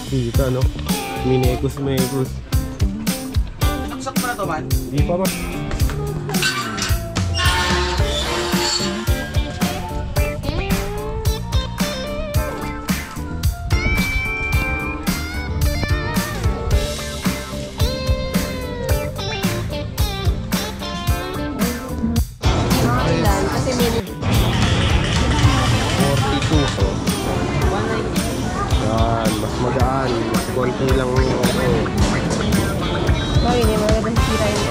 dito, ano? Minekus. Naksak mo na to, man? Di pa man. Kasi may 42. Yan, mas magaan. Mas konti lang. hindi magandang sira yun.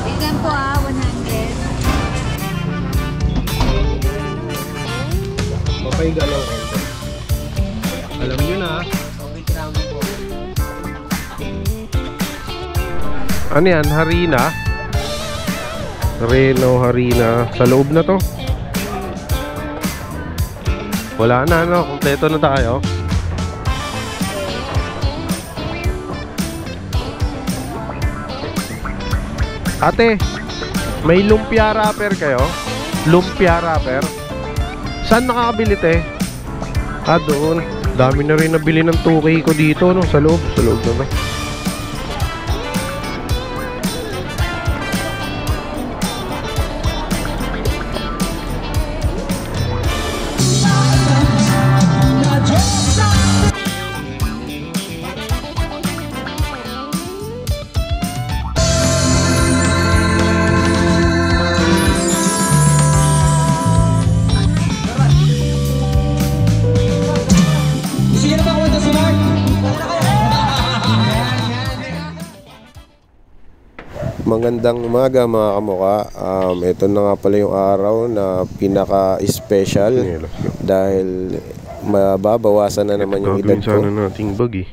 Tignan po 100. Papahiga lang ko. Alam nyo na. Ano yan? Harina? Reno, harina. Sa loob na to. Wala na, ano? Kompleto na tayo. Ate, may lumpia wrapper kayo? Lumpia wrapper? Saan nakakabili, te? Ah, doon. Dami na rin nabili ng 2K ko dito, no? Sa loob na. Magandang umaga mga kamuka. Ito na nga pala yung araw na pinaka-special dahil mababawasan na naman yung edad ko. Sana nating bag eh.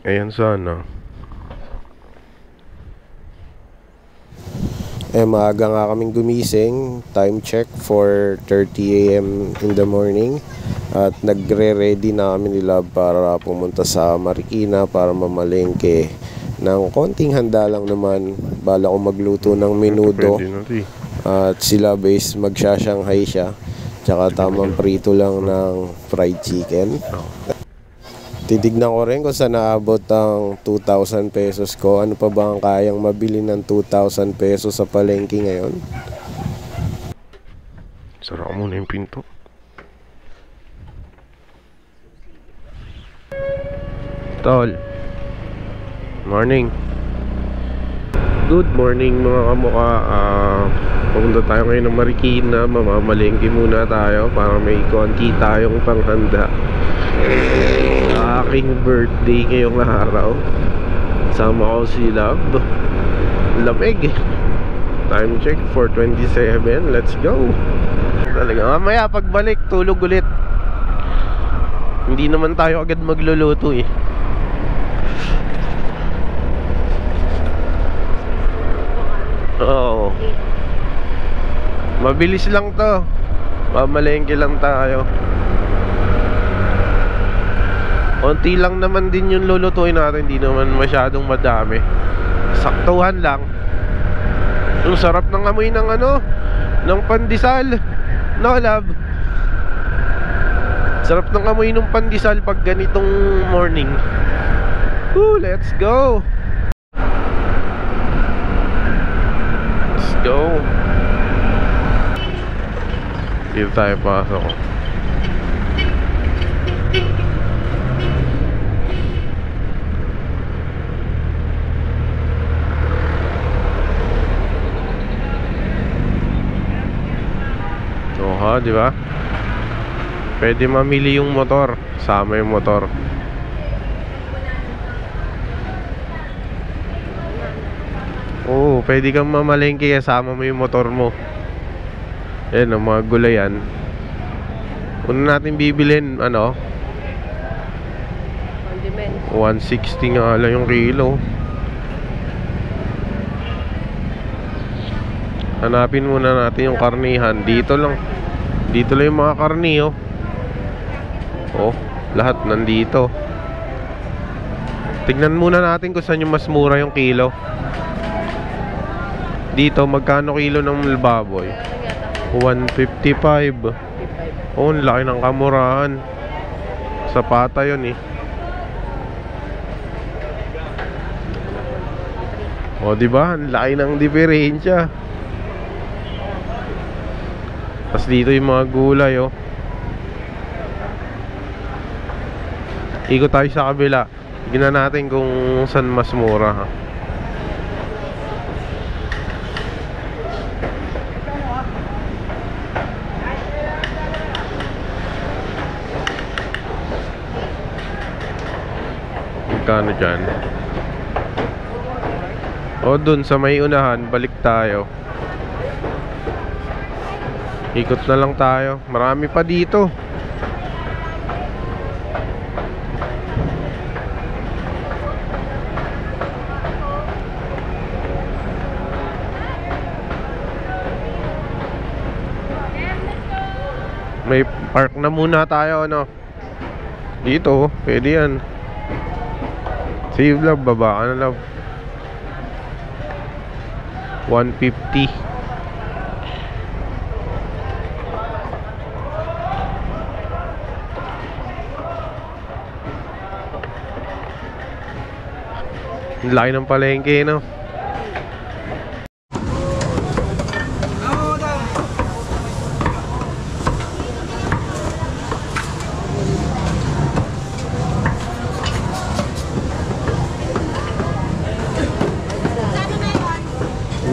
Ayan sana. Maaga nga kaming gumising. Time check 4:30 AM in the morning. At nagre-ready na kami nila para pumunta sa Marikina para mamalengke ng konting handa lang naman. Bala ko magluto ng menudo at sila base magsha-shanghai siya tsaka tamang prito lang ng fried chicken. Titignan ko rin kung saan naabot ang 2,000 pesos ko. Ano pa ba ang kayang mabili ng 2,000 pesos sa palengke ngayon? Sara ko muna yung pinto. Tol, morning. Good morning mga kamuka. Pupunta tayo ngayon ng Marikina. Mamamalengke muna tayo para may konti tayong panghanda sa aking birthday ngayong araw. Sama ko si Love. Lamig. Time check 4:27. Let's go. Talaga mamaya pagbalik tulog ulit. Hindi naman tayo agad magluluto eh. Oo. Mabilis lang to. Mamalengke lang tayo. Konti lang naman din yung lulutuin natin. Hindi naman masyadong madami. Saktuhan lang. Yung sarap ng amoy ng ano, ng pandesal. No, love? Sarap ng amoy ng pandesal pag ganitong morning. Woo, let's go. Go. Dito tayo pasok. So ha, di ba? Pwede mamili yung motor, sama yung motor. Oo, pwede kang mamalengke kasama mo yung motor mo. Ayan ang mga gulayan. Una natin bibilin, ano, 160 nga lang yung kilo. Hanapin muna natin yung karnihan. Dito lang yung mga karni, oh. Oh, lahat nandito. Tignan muna natin kung saan yung mas mura yung kilo. Dito, magkano kilo ng baboy? 155. Oh, ang laki ng kamurahan. Sa pata yun, eh. Oh, diba? Ang laki ng diferensya. Tapos dito yung mga gulay, oh. Ikot tayo sa kabila. Tignan natin kung saan mas mura, ha. Magkano dyan? O, dun sa may unahan, balik tayo. Ikot na lang tayo. Marami pa dito. May park na muna tayo, ano? Dito, pwede yan. Save love, baba ka na, love. 150. Laki ng palengke, no?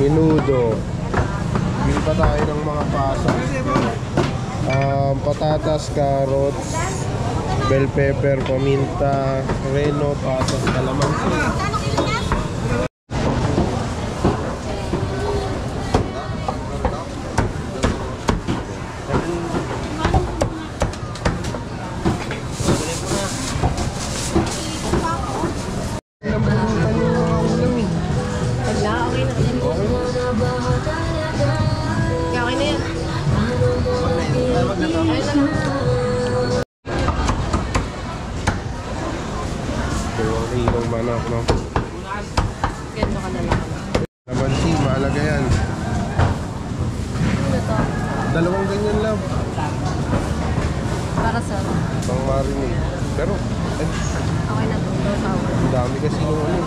Minudo. Bili pa tayo ng mga pasa. Patatas, carrots, bell pepper, paminta, reno, pasas, kalamansi. Kilong manok, no? Ganda ka na lang. Lamansi, mahalaga yan. Ano to? 2 ganyan lang. Para sa... Pang marinate. Pero, Okay na to. ang dami kasi yung ano.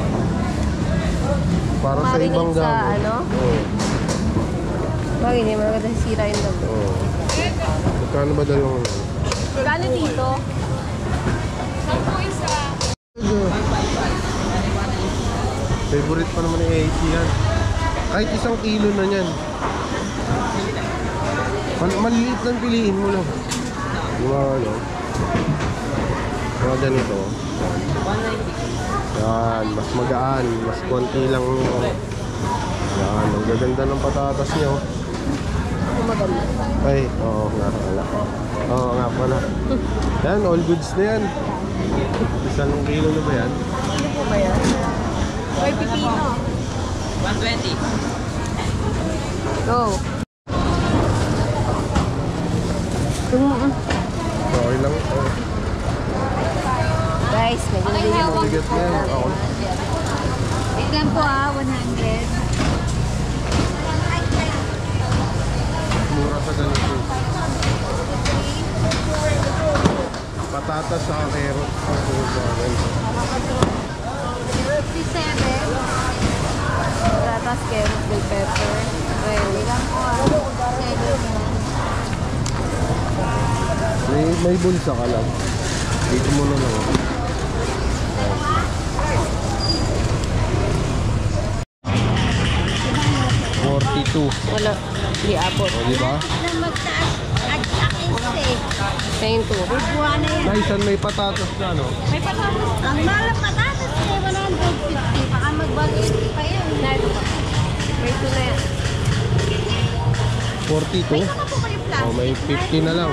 Para sa Marinate ibang sa gamit. ano? Oo. Bagay, hindi mo maganda sira yung loob. Oo. Magkano ba 2 ano? Gano dito? Favorite pa naman ni AC yan. Kahit 1 kilo na yan. Maliliit lang piliin mo lang. Yung ano. Mga ganito. Yan. Mas magaan. Mas konti lang. Yan. Ang gaganda ng patatas niyo. Maganda. Ay, oo nga pala. Oo nga pala. Yan, all goods na yan. 1 kilo na ba yan? Ano po ba yan? May pipino. 120. Go. Okay lang. Oh. Guys, may hindi yung Bigat na yan. Ako. Tignan po 100. Mura sa ganito. Patatas sa carrot. 57. patatas, carrots, bell pepper. Well, Tignan po 7. May bulsa ka lang. Dito mo na lang. wala. Hindi abot. O, diba? Na magtaas. Ngayon to. Buwan na yan. Naisan may patatas na, no? May patatas. Ang mahal ng patatas eh, 150. Baka mag-80 pa yan. May ito na yan. 42? Ano po ba yung plastic? O, may 50 na lang.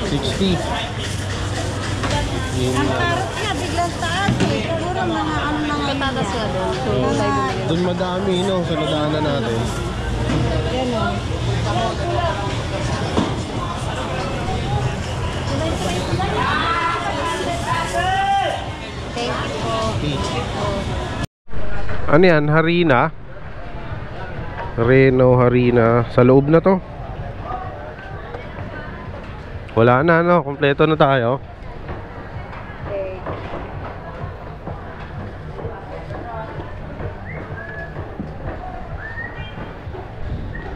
60. Ang karot nga, bigla mga ano na ngayon. Patatas nga doon. So, tayo bumili. Doon madami, no? Sa nadaanan natin. Yan o. Thank you po. Ano yan? Harina? Reno, harina. Sa loob na to. Wala na, no? Kompleto na tayo. Okay.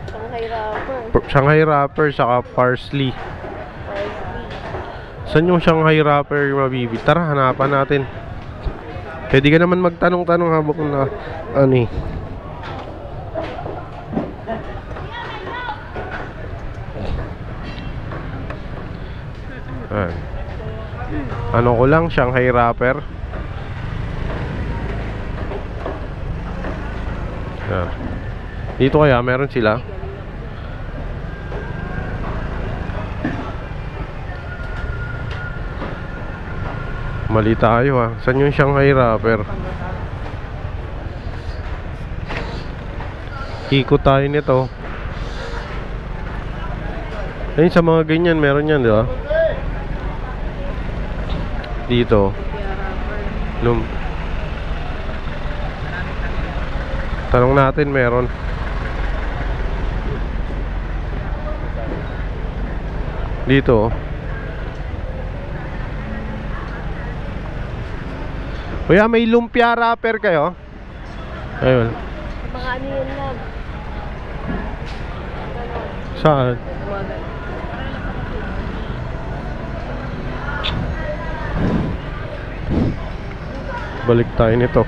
Shanghai wrapper. Shanghai wrapper, saka parsley. Parsley. Saan yung Shanghai wrapper mabibili? Tara, hanapan natin. Pwede ka naman magtanong-tanong habang na ano eh. Ayan. Ano ko lang, Shanghai wrapper. Ayan. Dito kaya meron sila. Mali tayo ah. Saan yung Shanghai wrapper? Ikot tayo nito. Ayun, sa mga ganyan meron yan, di ba? Dito. Tanong natin meron. Dito. Kuya, may lumpia wrapper kayo? Ayun. Mga ano yun lang. Saan? Umagal. Balik tayo nito.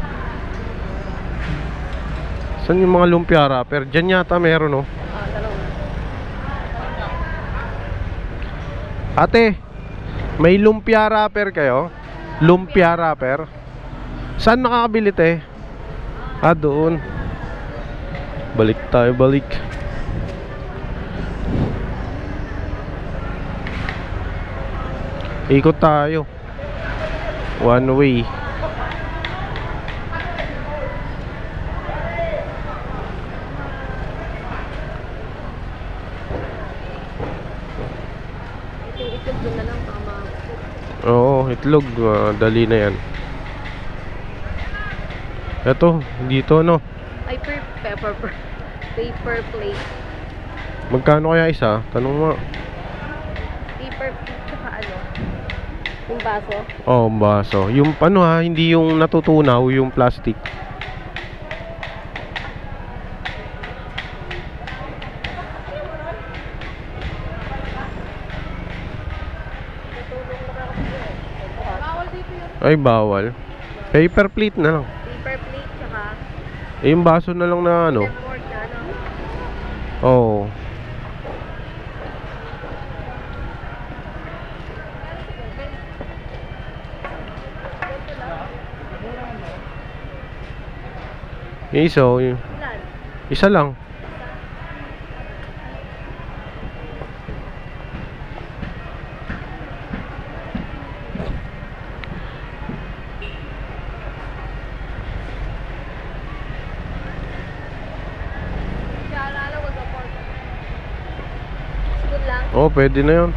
Saan yung mga lumpia wrapper? Diyan yata meron, oh. Tanong. Ate, may lumpia wrapper kayo? Lumpia wrapper? Saan nakakabili, te? Ah, doon. Balik tayo, balik. Ikot tayo. One way. Itlog doon na lang. Tama. Oo, itlog. Dali na yan. Eto, dito no. Ay, paper plate. Magkano kaya isa? Tanong mo. Paper plate tsaka ano? Yung baso. Oh, baso. Yung ano ha, hindi yung natutunaw, yung plastic. Ay, bawal. Paper plate na lang. Paper plate tsaka Yung baso na lang na ano. fork na ano. Oo. Yung isa, Ilan? isa lang. Spoon lang. Oh, pwede na yun.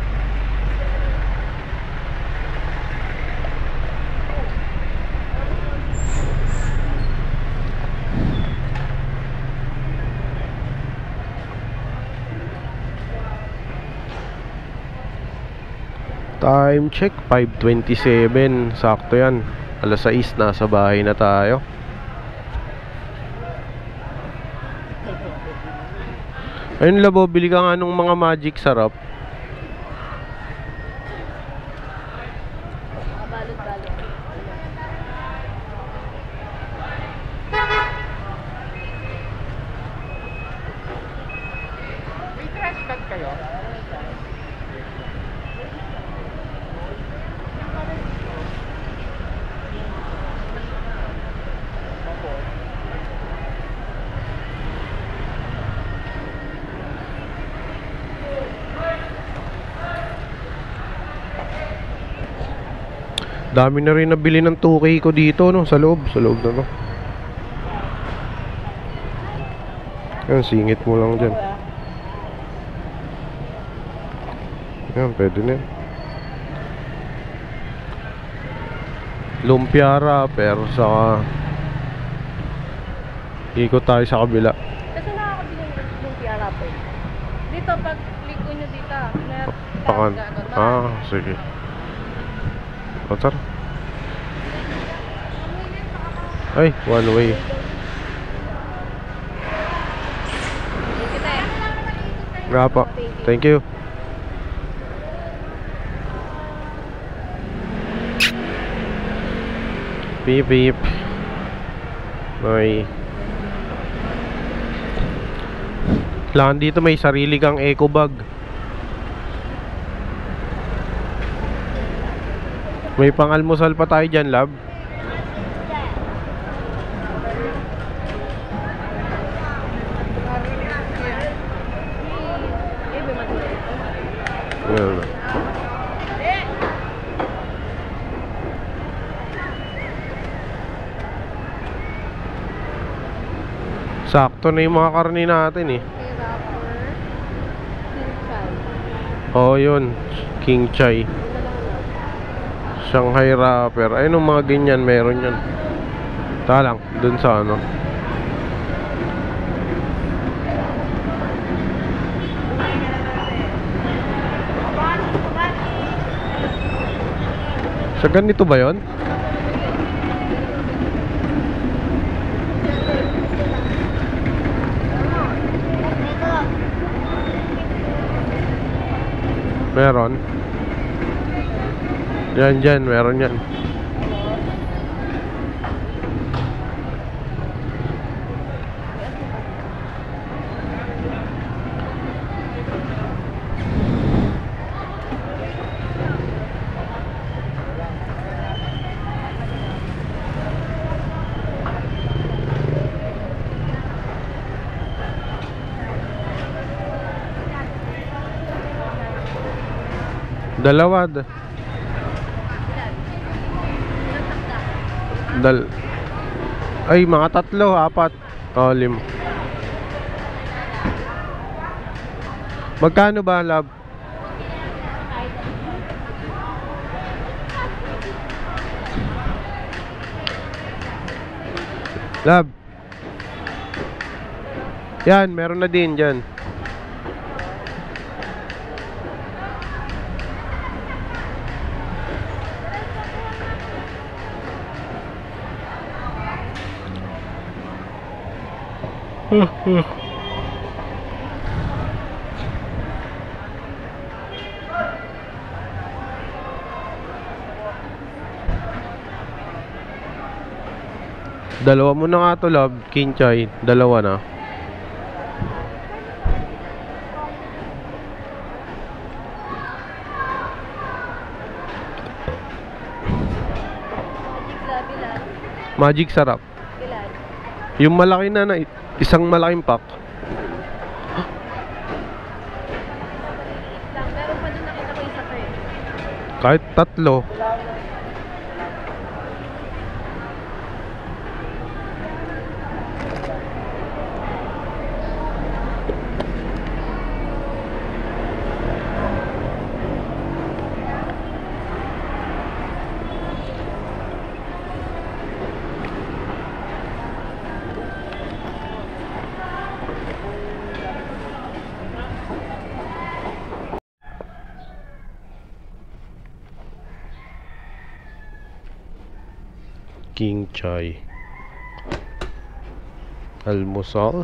Time check 5:27. Sakto yan. Alas 6 nasa bahay na tayo. Ayun, labo, bili ka nga nung mga magic sarap. Balot-balot. May trash bag kayo? Dami na rin nabili ng 2K ko dito, no? Sa loob na to. Yan, singit mo lang dyan. Yan, pwede na yan. Lumpia wrapper, saka ikot tayo sa kabila. Kasi nakakabili ng lumpia wrapper. Dito, pag click ko nyo dito, Pakan. Sige. O, tara. Ay, one way. Nga po. Thank you. Beep beep. May kailangan dito may sarili kang eco bag. May pang-almusal pa tayo dyan, love. Well, sakto na yung mga karni natin eh. Oo, yun. King Chai. Shanghai wrapper. Ayun ang mga ganyan, meron yan. Ta lang, dun sa ano. Sa ganito ba yun? Meron. Dyan, meron yan. Dalawa. Ay, mga 3, 4. Oh, 5. Magkano ba, love? Love. Yan, meron na din dyan. Dalawa mo na nga to, love. King Chai. Dalawa na. Magic sarap. Yung malaki na isang malaking pack. Meron pa din nakita ko isa pa eh. Kahit 3. King Chai. Almusal.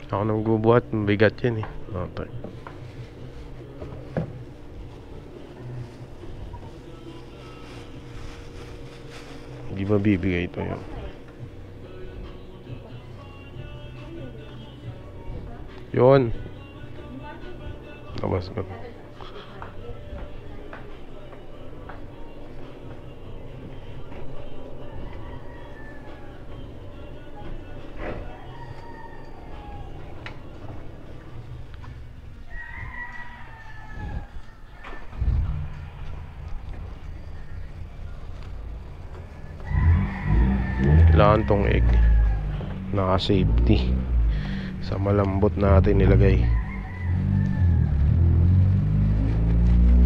Ako nang gubuhat, mabigat yan eh. Okay. Hindi mabibigay ito yun. Yun. Labas ko. Kailangan tong egg naka-safety sa malambot natin nilagay.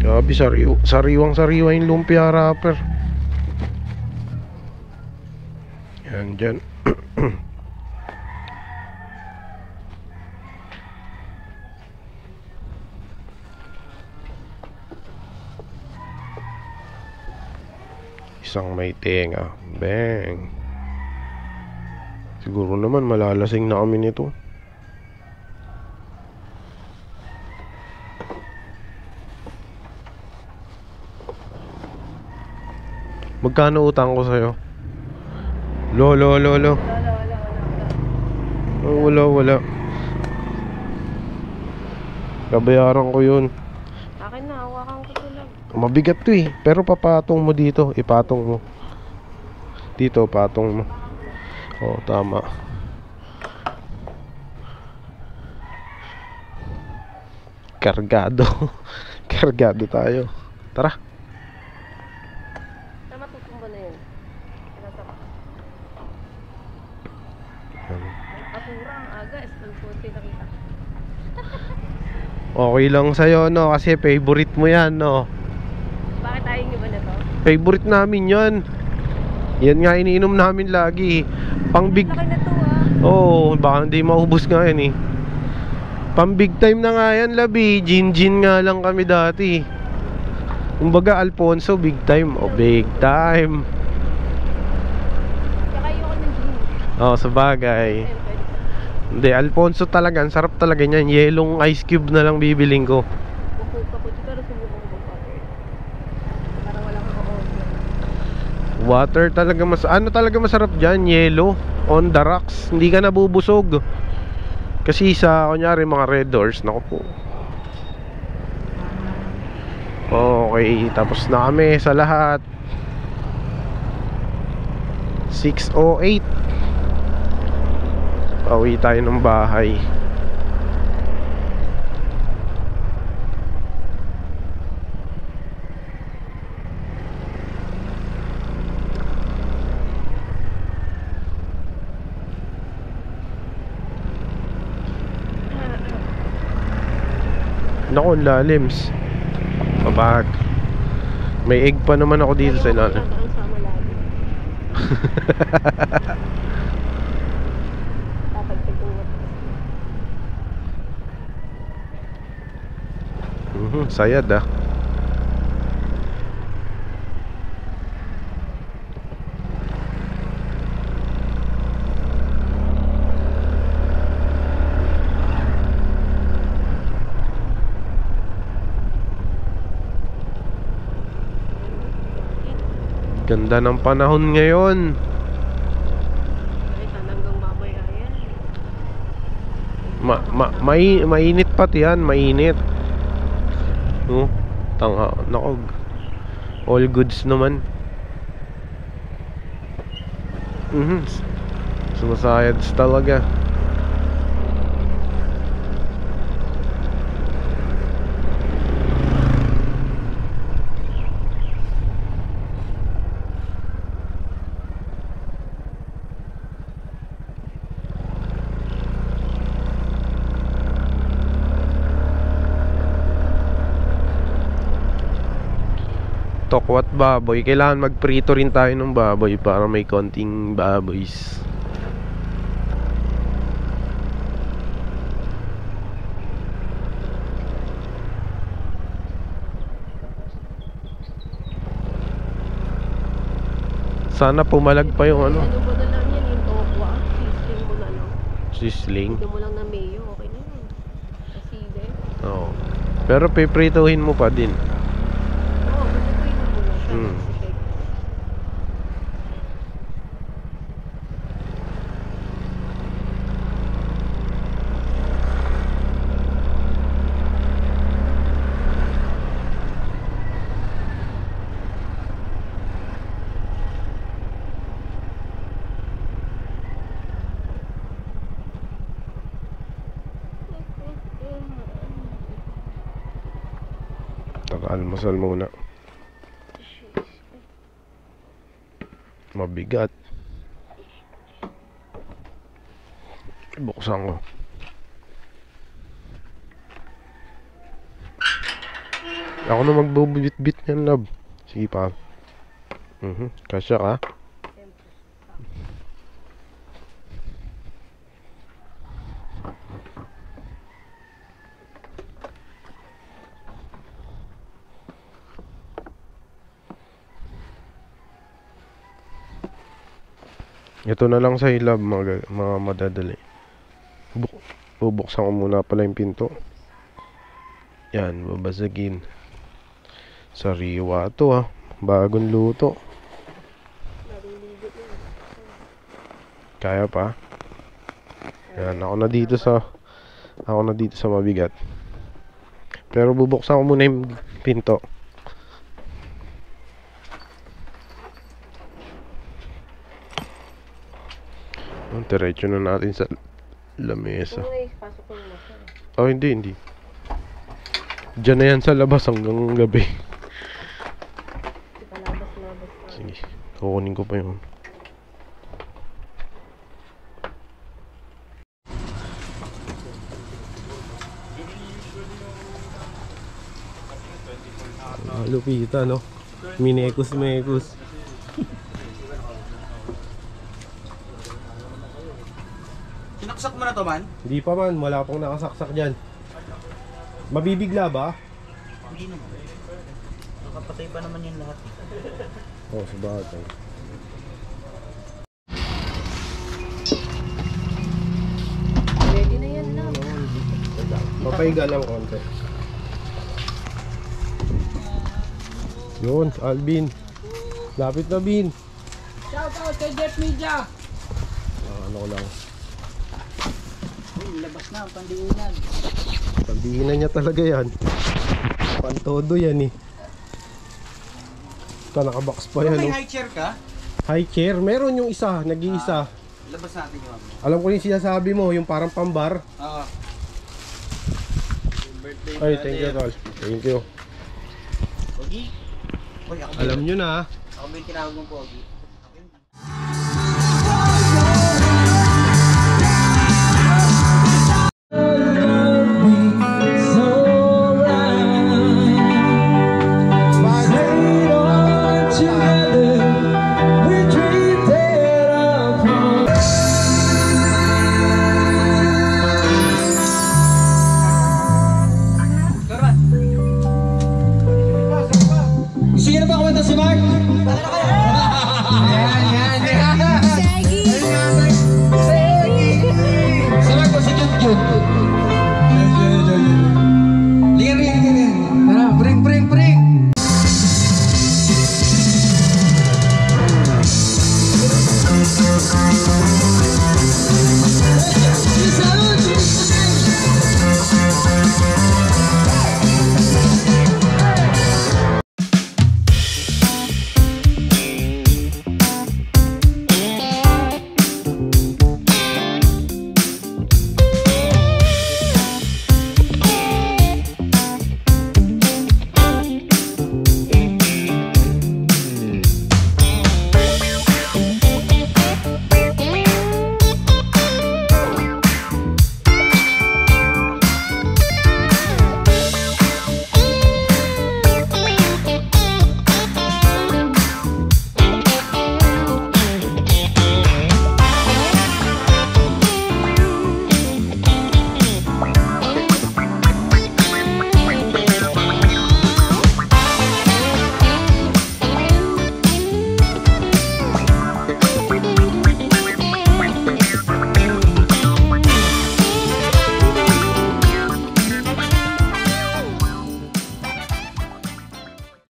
Grabe, sariwang-sariwa yung lumpia wrapper. Yan dyan. Isang may tenga. Bang. Siguro naman malalasing na kami nito. Magkano utang ko sa'yo? Lolo. Oh, wala. Kabayaran ko yun. Akin na, hawakan ko ito lang. Mabigat to eh. Pero papatong mo dito. Ipatong mo. Dito, patong mo. Oh, tama. Kargado. Kargado tayo. Tara. Matutumba na yun. Asura ang aga, estalpote nakita. Okay lang sa'yo, no? Kasi favorite mo yan, no? Bakit ayaw nyo ba na to? Favorite namin yan. Yan nga iniinom namin lagi. Pang big... Laki na to ah. Oo, baka hindi maubos nga yan eh. Pang big time na nga yan, labi. Gin nga lang kami dati. Kumbaga Alfonso, big time. O, big time. Kaya kayo ko ng gin. Oo, sabagay. Ayun, pwede. Hindi, Alfonso talaga. Ang sarap talaga niyan. Yelong ice cube na lang bibiling ko. Bukuka po. Pero subukan ko mag-water. Para wala kang order. Water talaga ano talaga masarap dyan? Yellow on the rocks. Hindi ka nabubusog. Kasi sa kunyari mga Red Doors, naku po. Okay, tapos na kami sa lahat. 6:08. Pauwi tayo ng bahay. Naku, lalims. Mabag. May egg pa naman ako dito sa ilalim. Ang sama lagi. Tatagtag ko nga. Sayad ah. Ganda ng panahon ngayon. Ay, hanggang mamaya yan. Mainit pati yan, mainit. Nakog. All goods naman. Sumasayads talaga. Tokwat baboy. Kailangan magprito rin tayo ng baboy para may konting baboys. Sana pumalag pa yung ano. Ano mo na lang yan, yung tokwa. Sisling mo na lang. Sisling. Bigyan mo lang na mayo, okay na yun. Aside. Oo. Pero piprituhin mo pa din. Oo, pagkakuin mo na siya. Hmm. Sige. Almusal muna. Mabigat. Buksan ko. Ako na magbubit-bit niyan, love. Sige pa. Kasya ka? Ito na lang sa love, mga madadali. Bubuksan ko muna pala yung pinto. Yan, babasagin. Sariwa to ah. Bagong luto. Kaya pa. Yan, ako na dito sa mabigat. Pero bubuksan ko muna yung pinto. Diretso na natin sa lamesa. Pasok ko na siya. Oh, hindi. Diyan na yan sa labas hanggang gabi. Palabas-labas. Sige, kukunin ko pa yun. Lupita, no? Minekus. Sinaksak mo na to, man? Hindi pa man, wala pong nakasaksak dyan. Mabibigla ba? Hindi naman. Nakapatay pa naman yung lahat. Oo, sa bagay. Ready na yan na. Papahiga lang konti. Yun, Alvin. Lapit na, Bin. Shout out kay Jeff Media! Ano ko lang. Labas na, pandiinan. Pagbihinan niya talaga yan. Pantodo yan eh. Ito, nakabox pa yan. May Oh. high chair ka? High chair. Meron yung isa, nag-iisa. Labas natin yung ano. Alam ko yung sinasabi mo, yung parang pambar. Oo. Birthday Ay, thank you, tol. Thank you. Pogi? Pogi, ako ba Alam yun? nyo na. Ako ba yung tinawag mong Pogi?